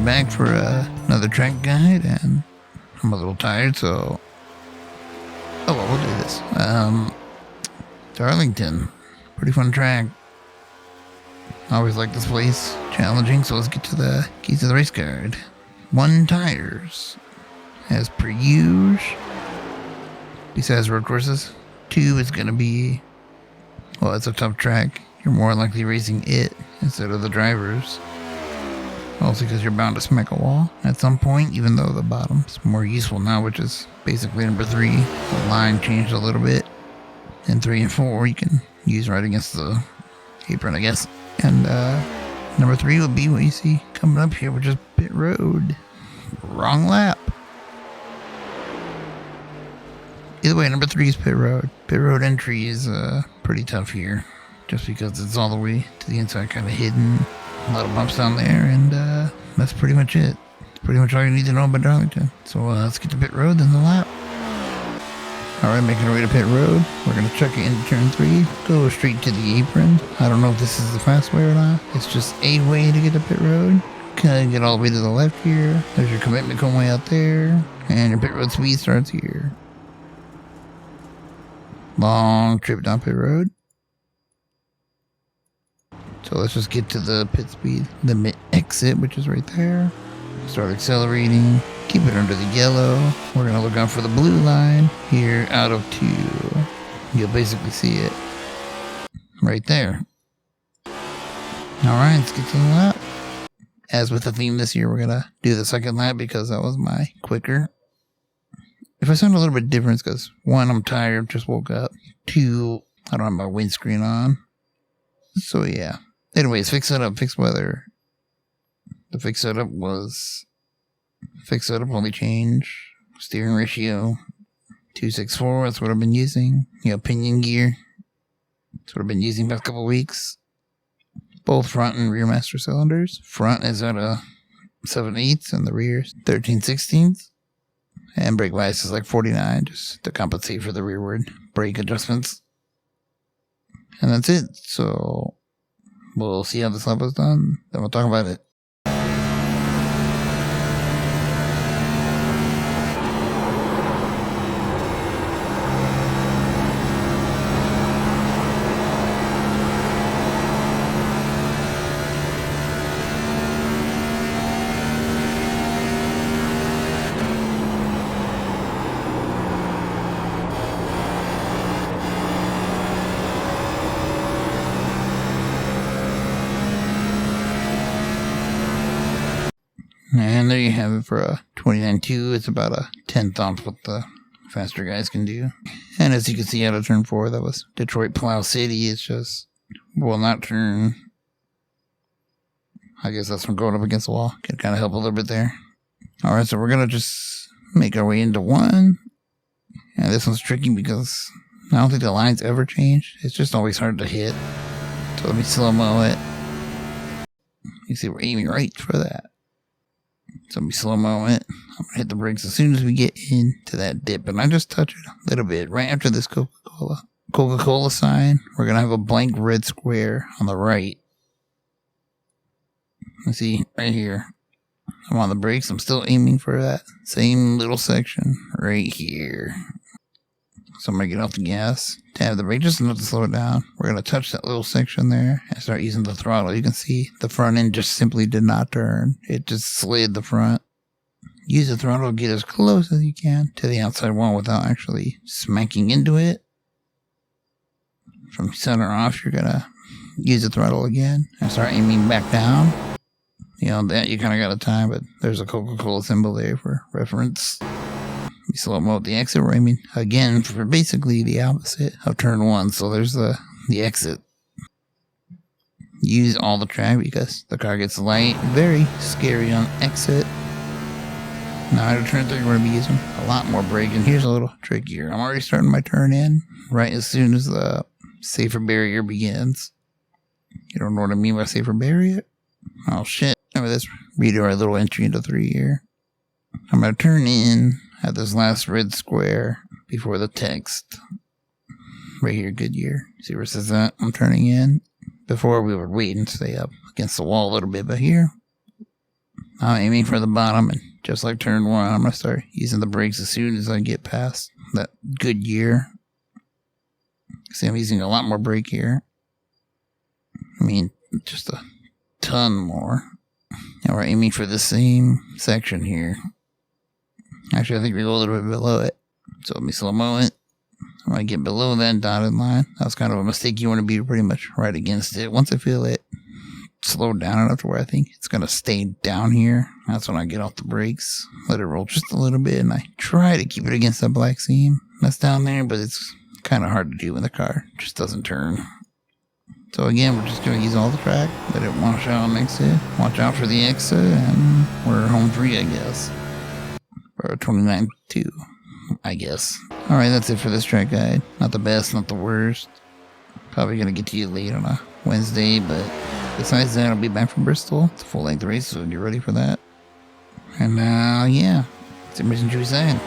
we're back for another track guide, and I'm a little tired, so... Oh, well, we'll do this. Darlington. Pretty fun track. I always like this place. Challenging, so let's get to the keys to the race card. 1 tires. As per usual. Besides road courses. 2 is going to be... Well, it's a tough track. You're more likely racing it instead of the drivers. Also because you're bound to smack a wall at some point, even though the bottom's more useful now, which is basically number 3. The line changed a little bit. And 3 and 4 you can use right against the apron, I guess. And number 3 would be what you see coming up here, which is pit road. Wrong lap. Either way, number 3 is pit road. Pit road entry is pretty tough here, just because it's all the way to the inside, kind of hidden. A lot of bumps down there, and that's pretty much it. It's pretty much all you need to know about Darlington. So let's get to pit road and the lap. Alright, making our way to pit road. We're going to chuck it into turn 3. Go straight to the apron. I don't know if this is the fast way or not. It's just a way to get to pit road. Kind of get all the way to the left here. There's your commitment going way out there. And your pit road speed starts here. Long trip down pit road. So let's just get to the pit speed limit exit, which is right there. Start accelerating. Keep it under the yellow. We're going to look out for the blue line here out of 2. You'll basically see it right there. Alright, let's get to the lap. As with the theme this year, we're going to do the second lap because that was my quicker. If I sound a little bit different, it's because 1, I'm tired, just woke up. 2, I don't have my windscreen on. So yeah. Anyways, fix setup, fixed weather. The fixed setup was... Fixed setup, only change. Steering ratio 264, that's what I've been using. Pinion gear. That's what I've been using the past couple weeks. Both front and rear master cylinders. Front is at a 7/8 and the rear 13/16. And brake bias is like 49, just to compensate for the rearward brake adjustments. And that's it. So we'll see how this lap is done. Then we'll talk about it. And there you have it for a 29.2. It's about a 10th off what the faster guys can do. And as you can see out of turn 4, that was Detroit PLOW City. It's just, will not turn. I guess that's from going up against the wall. Can kind of help a little bit there. Alright, so we're going to just make our way into 1. And this one's tricky because I don't think the lines ever change. It's just always hard to hit. So let me slow-mo it. You see, we're aiming right for that. So let me slow-mo it. I'm going to hit the brakes as soon as we get into that dip. And I just touch it a little bit. Right after this Coca-Cola sign, we're going to have a blank red square on the right. Let's see, right here. I'm on the brakes. I'm still aiming for that same little section right here. So I'm going to get off the gas, tab the brake just enough to slow it down. We're going to touch that little section there and start using the throttle. You can see the front end just simply did not turn. It just slid the front. Use the throttle to get as close as you can to the outside wall without actually smacking into it. From center off, you're going to use the throttle again and start aiming back down. That you kind of got to time, but there's a Coca-Cola symbol there for reference. We slow-mo at the exit. We're aiming again for basically the opposite of turn 1. So there's the exit. Use all the track because the car gets light. Very scary on exit. Now out of turn 3, we're going to be using a lot more brake. And here's a little trickier. I'm already starting my turn in right as soon as the safer barrier begins. You don't know what I mean by safer barrier? Oh shit. Let's redo our little entry into 3 here. I'm going to turn in at this last red square before the text. Right here, Goodyear. See where it says that? I'm turning in. Before we were waiting to stay up against the wall a little bit, but here I'm aiming for the bottom, and just like turn 1, I'm going to start using the brakes as soon as I get past that good gear. See, I'm using a lot more brake here. I mean, just a ton more. Now we're aiming for the same section here. Actually, I think we go a little bit below it. So let me slow-mo it. When I get below that dotted line, that was kind of a mistake. You want to be pretty much right against it. Once I feel it slow down enough to where I think it's going to stay down here, that's when I get off the brakes, let it roll just a little bit, and I try to keep it against that black seam that's down there, but it's kind of hard to do when the car just doesn't turn. So again, we're just going to use all the track, let it wash out and exit, watch out for the exit, and we're home free, I guess. For 29.2, I guess. Alright, that's it for this track guide. Not the best, not the worst. Probably going to get to you late on a Wednesday, but besides that, I'll be back from Bristol. It's a full-length race, so get ready for that. And, yeah. It's Emerson Chewy saying.